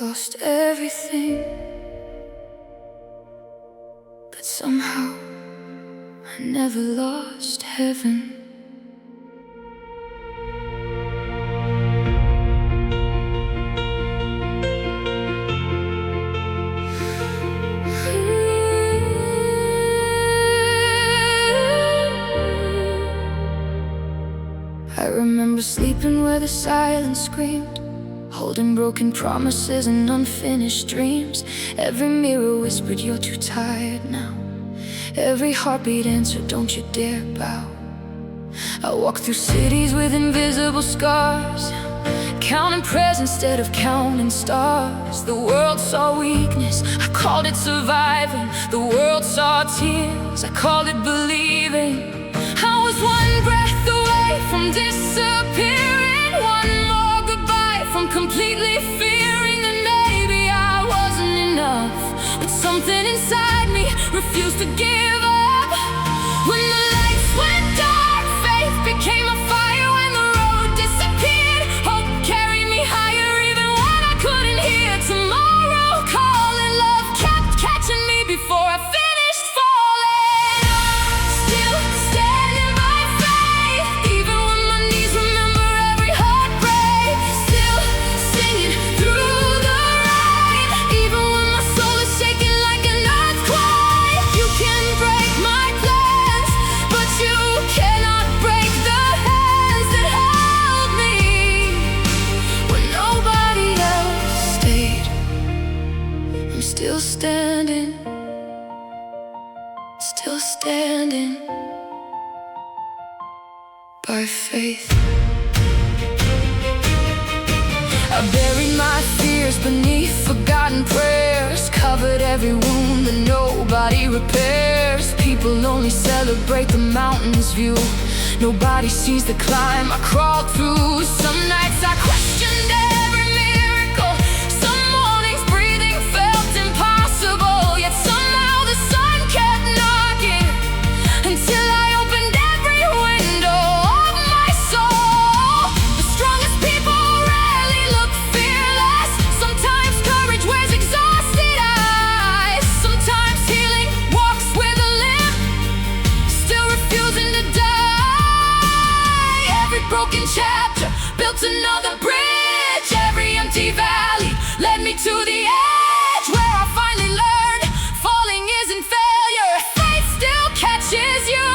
Lost everything, but somehow I never lost heaven. I remember sleeping where the silence screamed, holding broken promises and unfinished dreams. Every mirror whispered, you're too tired now. Every heartbeat answered, don't you dare bow. I walked through cities with invisible scars, counting prayers instead of counting stars. The world saw weakness, I called it surviving. The world saw tears, I called it believing. I was one breath away from disappearing, one more goodbye from completely fearing that maybe I wasn't enough. But something inside me refused to give up. When the lights went dark, faith became a fire. When the road disappeared, hope carried me higher. Even when I couldn't hear tomorrow calling, love kept catching me before I finished falling. Still standing by faith, even when my knees remember every heartbreak. Still singing through the rain, even when my soul is shaking like an earthquake. You can break my plans, but you cannot break the hands that held me when nobody else stayed. I'm still standing, still standing by faith. I buried my fears beneath forgotten prayers, covered every wound that nobody repairs. People only celebrate the mountain's view, nobody sees the climb I crawled through. Some nights I questioned every miracle, some mornings breathing felt impossible. Yet somehow the sun kept knocking until I opened every window of my soul. The strongest people rarely look fearless. Sometimes courage wears exhausted eyes. Sometimes healing walks with a limp, still refusing to die. Every broken chapter built another bridge. Every empty valley led me to the edge, where I finally learned falling isn't failure. Faith still catches you.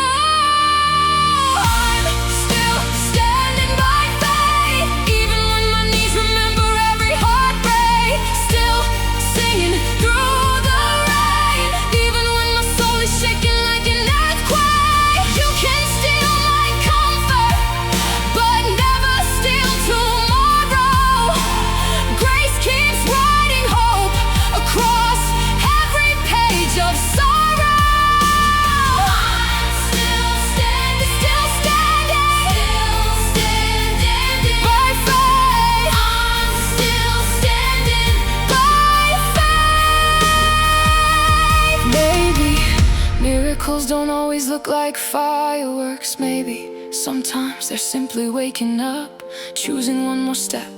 I'm still standing by faith, even when my knees remember every heartbreak. Still singing through the rain, even when my soul is shaking like an earthquake. You can steal my comfort, but never steal tomorrow. Grace keeps writing hope across every page of sorrow. I'm still standing, still standing by faith. I'm still standing by faith. Maybe miracles don't always look like fireworks. Maybe sometimes they're simply waking up, choosing one more step,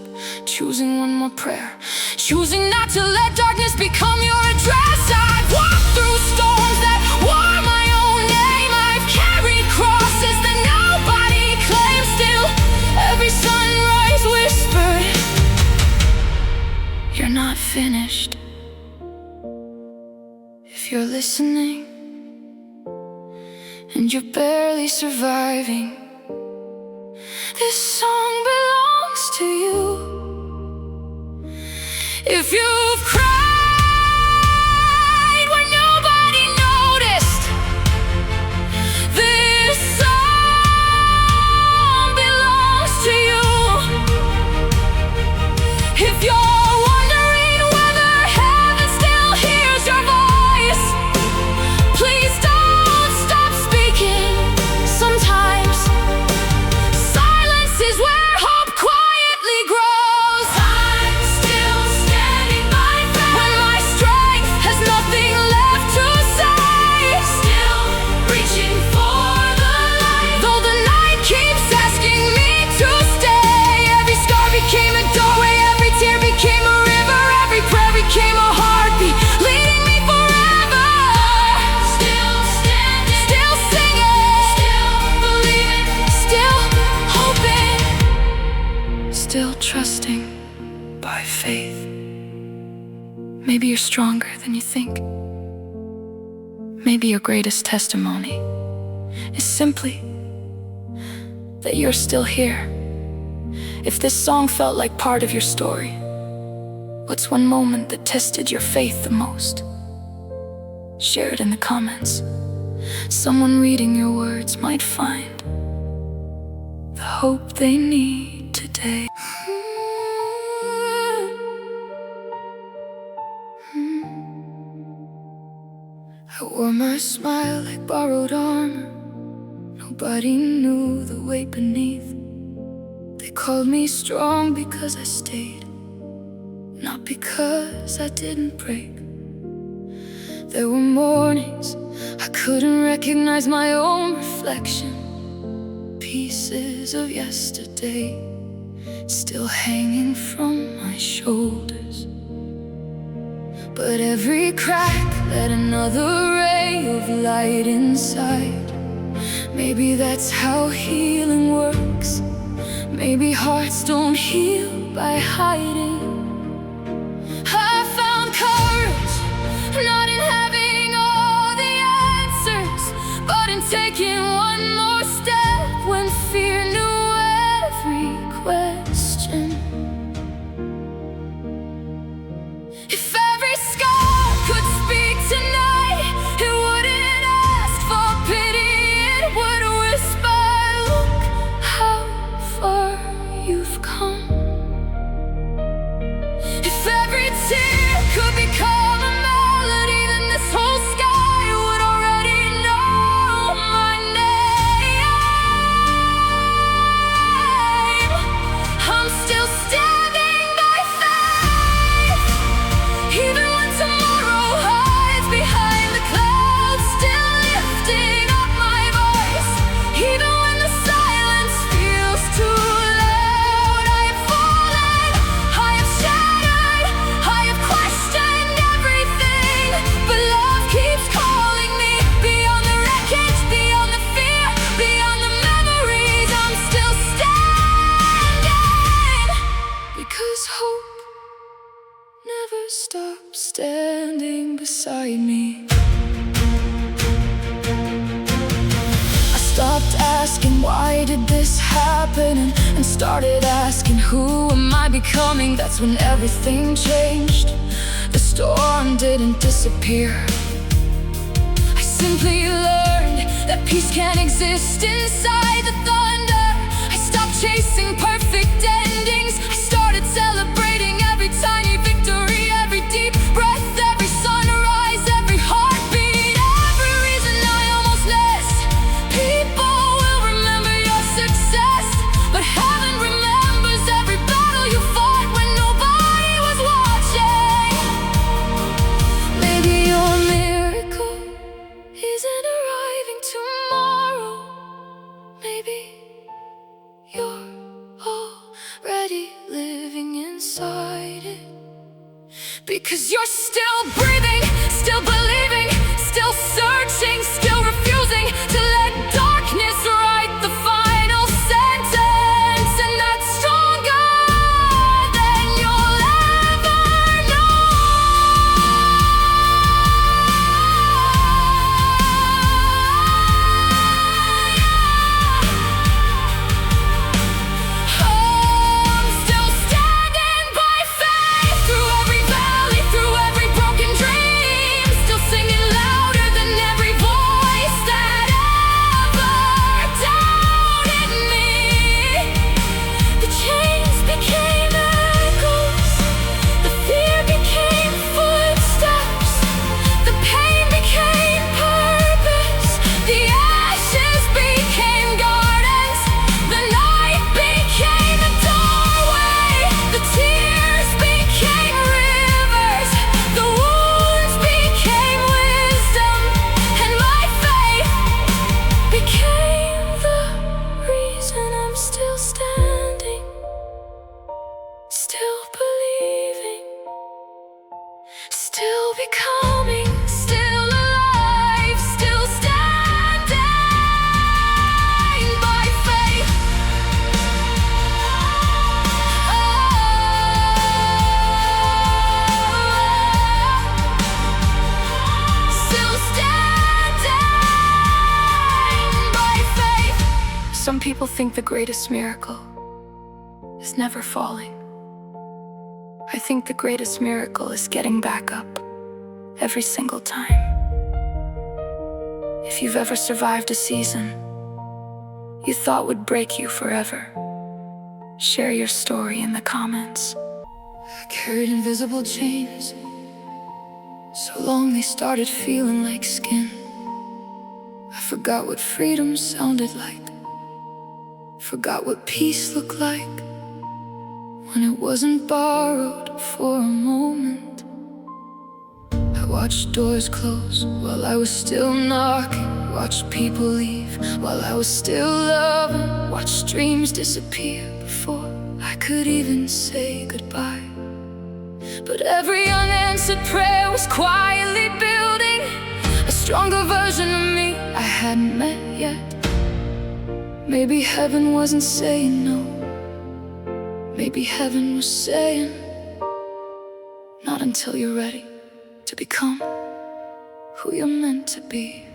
choosing one more prayer, choosing not to let darkness become your address. I've walked through storms that wore my own name. I've carried crosses that nobody claims. Still, every sunrise whispered, you're not finished. If you're listening and you're barely surviving, this song belongs to you. If you've cried when nobody noticed, this song belongs to you. If you're wondering whether heaven still hears your voice, please don't stop speaking. Sometimes silence is where hope quietly grows. I'm still standing still trusting by faith. Maybe you're stronger than you think. Maybe your greatest testimony is simply that you're still here. If this song felt like part of your story, what's one moment that tested your faith the most? Share it in the comments. Someone reading your words might find the hope they need today. I wore my smile like borrowed armor. Nobody knew the weight beneath. They called me strong because I stayed, not because I didn't break. There were mornings I couldn't recognize my own reflection. Pieces of yesterday still hanging from my shoulders. But every crack let another ray of light inside. Maybe that's how healing works. Maybe hearts don't heal by hiding. I found courage, not in having all the answers, but in taking one more step when fear knew every question. If every scar could speak tonight, it wouldn't ask for pity, it would whisper, look how far you've come. If every tear could become a melody, then this whole sky would already know my name. I'm still standing by faith, even when tomorrow hides behind the clouds. Still lifting up my voice, even when the silence feels too loud. I have fallen, I have shattered, I have questioned everything, but love keeps calling me. Beyond the wreckage, beyond the fear, beyond the memories, I'm still standing, because hope never stops standing beside me. I stopped asking why did this happen, and started asking who am I becoming. That's when everything changed. The storm didn't disappear. I simply learned that peace can't exist inside the thunder. I stopped chasing perfect endings. I started celebrating every tiny victory, every deep breath, every sunrise, every heartbeat, every reason I almost missed. People will remember your success, but heaven remembers every battle you fought when nobody was watching. Maybe your miracle isn't arriving tomorrow. Maybe you're already living inside it, because you're still breathing, still believing, still searching, still refusing to let darkness write the final sentence. And that's stronger than you'll ever know. I'm still standing by faith, through every valley, through every broken dream, still singing louder than every voice that ever doubted me. The chains became echoes, the fear became footsteps, the pain became purpose, the ashes became gardens, the night became a doorway, the tears became rivers, the wounds became wisdom, and my faith became the reason I'm still standing, still believing, still becoming, still alive, still standing by faith. people think the greatest miracle is never falling. I think the greatest miracle is getting back up every single time. If you've ever survived a season you thought would break you forever, share your story in the comments. I carried invisible chains so long they started feeling like skin. I forgot what freedom sounded like, forgot what peace looked like when it wasn't borrowed for a moment. I watched doors close while I was still knocking, watched people leave while I was still loving, watched dreams disappear before I could even say goodbye. But every unanswered prayer was quietly building a stronger version of me I hadn't met yet. Maybe heaven wasn't saying no, maybe heaven was saying, not until you're ready to become who you're meant to be.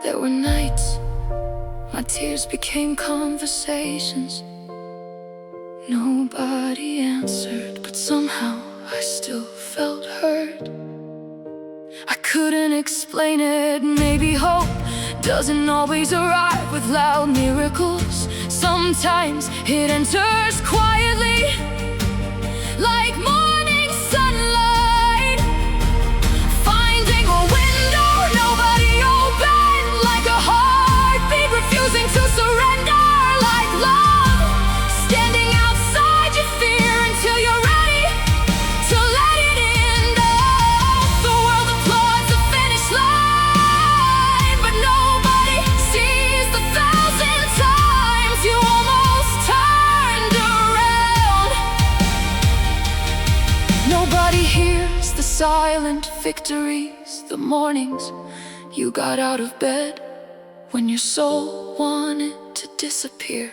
There were nights my tears became conversations. Nobody answered, but somehow I still felt heard. I couldn't explain it, maybe hope doesn't always arrive with loud miracles. Sometimes it enters quietly, like morning sunlight, finding a window nobody opened, like a heartbeat refusing to surrender, like love standing outside your fear until you're ready to let it in. Oh, the world applauds the finish line, but nobody sees the thousand times you almost turned around. Nobody hears the silent victories, the mornings you got out of bed when your soul wanted to disappear,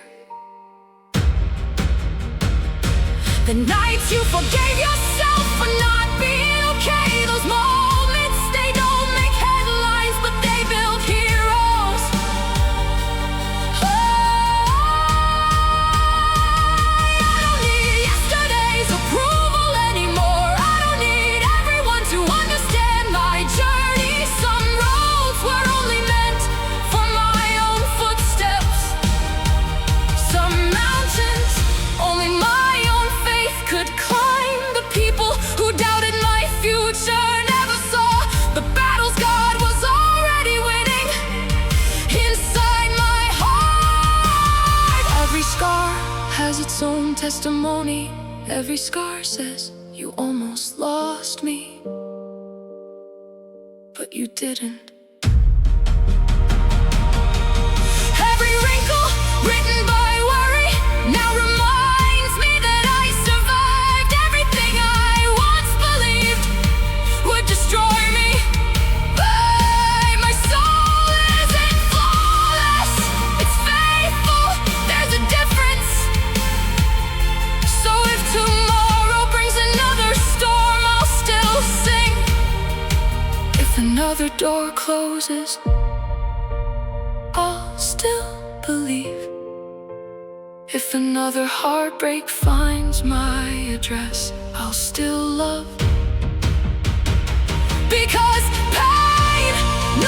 the nights you forgave yourself for not being okay. Those moments, they don't make headlines, but they build heroes. I don't need yesterday's approval anymore. I don't need everyone to understand my journey. Some roads were only meant for my own footsteps. Some mountains only my own faith could climb. The people who doubted my future never saw the battles God was already winning inside my heart. Every scar has its own testimony. Every scar says you almost lost me, but you didn't. Every wrinkle written by worry now reminds me that I survived everything I once believed would destroy me. But my soul isn't flawless, it's faithful, there's a difference. So if tomorrow brings another storm, I'll still sing. If another door closes, I'll still believe. If another heartbreak finds my address, I'll still love. Because pain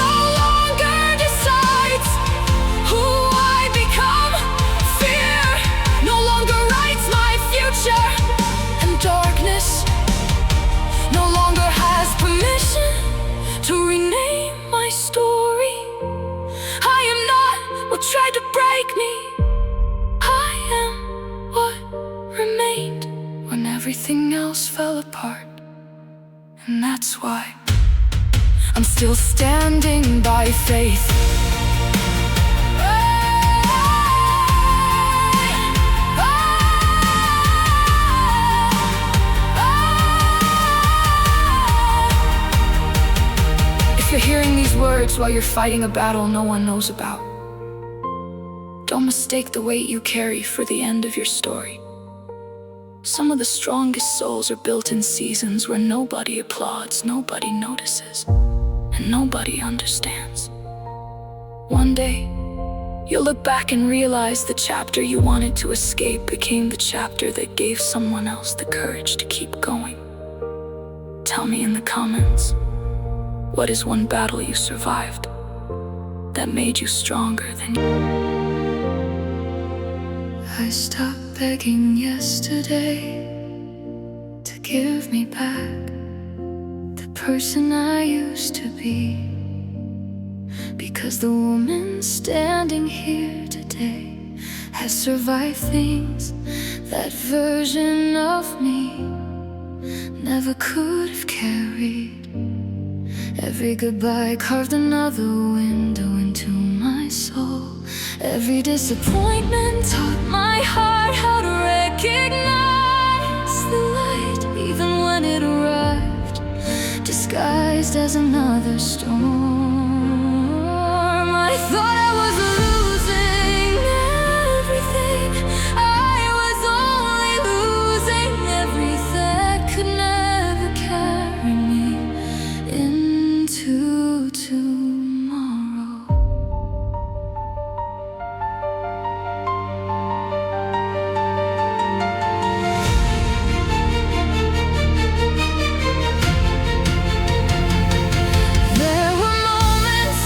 no longer decides who I become. Fear no longer writes my future, and darkness story. I am not what tried to break me. I am what remained when everything else fell apart. And that's why I'm still standing by faith. If you're hearing these words while you're fighting a battle no one knows about, don't mistake the weight you carry for the end of your story. Some of the strongest souls are built in seasons where nobody applauds, nobody notices, and nobody understands. One day, you'll look back and realize the chapter you wanted to escape became the chapter that gave someone else the courage to keep going. Tell me in the comments, what is one battle you survived that made you stronger than you? I stopped begging yesterday to give me back the person I used to be, because the woman standing here today has survived things that version of me never could have carried. Every goodbye carved another window into my soul. Every disappointment taught my heart how to recognize the light, even when it arrived disguised as another storm. I thought I was losing everything. I was only losing everything. Could never carry me into tomorrow. There were moments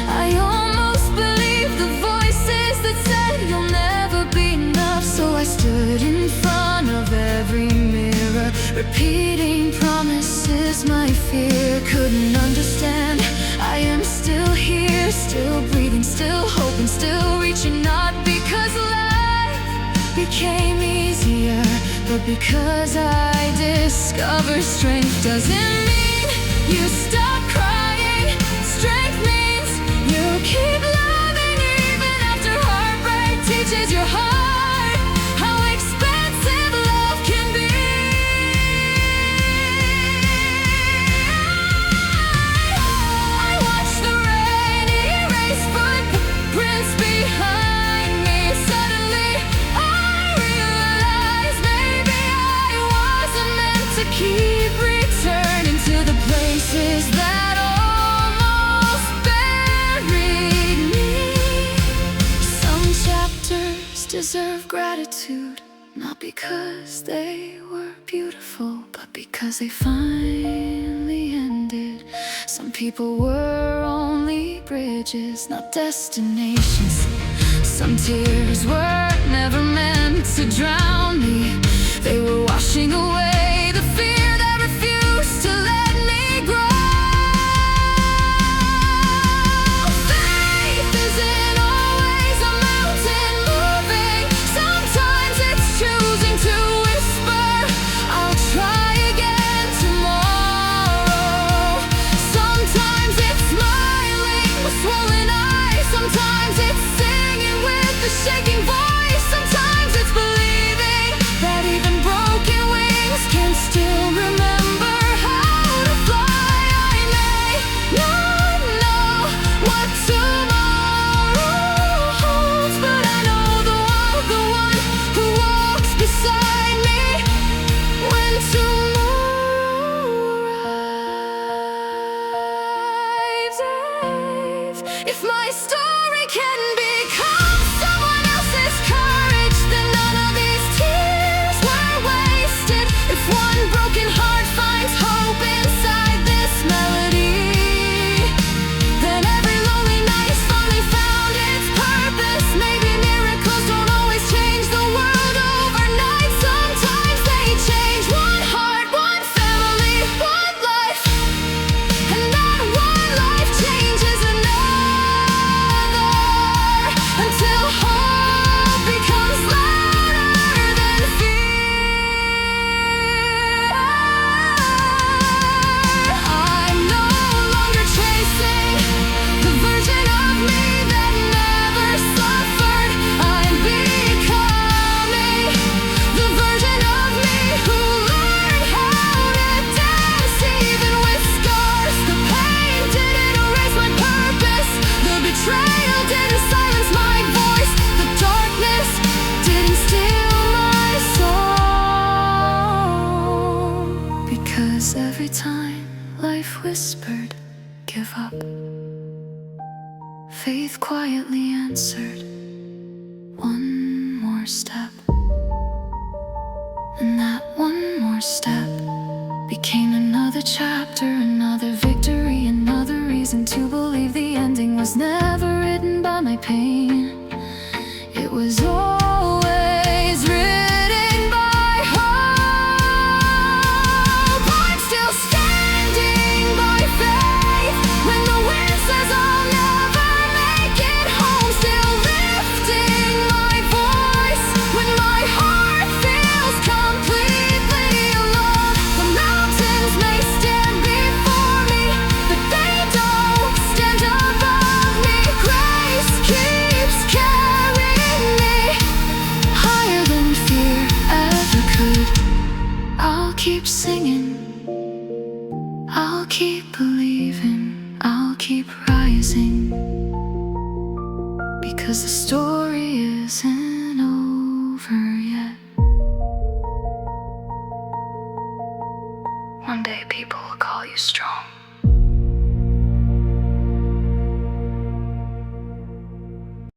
I almost believed the voices that said you'll never be enough. So I stood in front of every mirror, repeating promises my fear couldn't understand. I am still here, still breathing, still hoping, still reaching. Not because life became easier, but because I discovered strength doesn't mean you stop crying. Strength means you keep loving even after heartbreak teaches your heart how expensive love can be. I watched the rain erase footprints behind me. Suddenly I realized maybe I wasn't meant to keep returning to the places that almost buried me. Some chapters deserve gratitude, not because they were beautiful, but because they finally ended. Some people were only bridges, not destinations. Some tears were never meant to drown me. They were washing away the fear that refused to let me grow. Faith isn't always a mountain moving. Sometimes it's choosing to whisper, I'll try again tomorrow. Sometimes it's smiling with swollen eyes. Sometimes it's singing with a shaking voice. Sometimes it's believing that even broken wings can still remember how to fly. I may not know what tomorrow holds, but I know the one who walks beside me when tomorrow arrives. If my story can become someone else's courage, then none of these tears were wasted. If one broken heart finds hope inside this melody, then every lonely night has finally found its purpose. Maybe miracles don't always change the world overnight. Sometimes they change one heart, one family, one life. And that one life changes Faith quietly answered, one more step. And that one more step became another chapter, another victory, another reason to believe the ending was never written by my pain. It was always written by hope. I'm still standing by faith when the wind says I'll never make it home. Still lifting my voice when my heart feels completely alone. The mountains may stand before me, but they don't stand above me. Grace keeps carrying me higher than fear ever could. I'll keep singing, I'll keep believing, I'll keep rising, because the story isn't over yet. One day people will call you strong.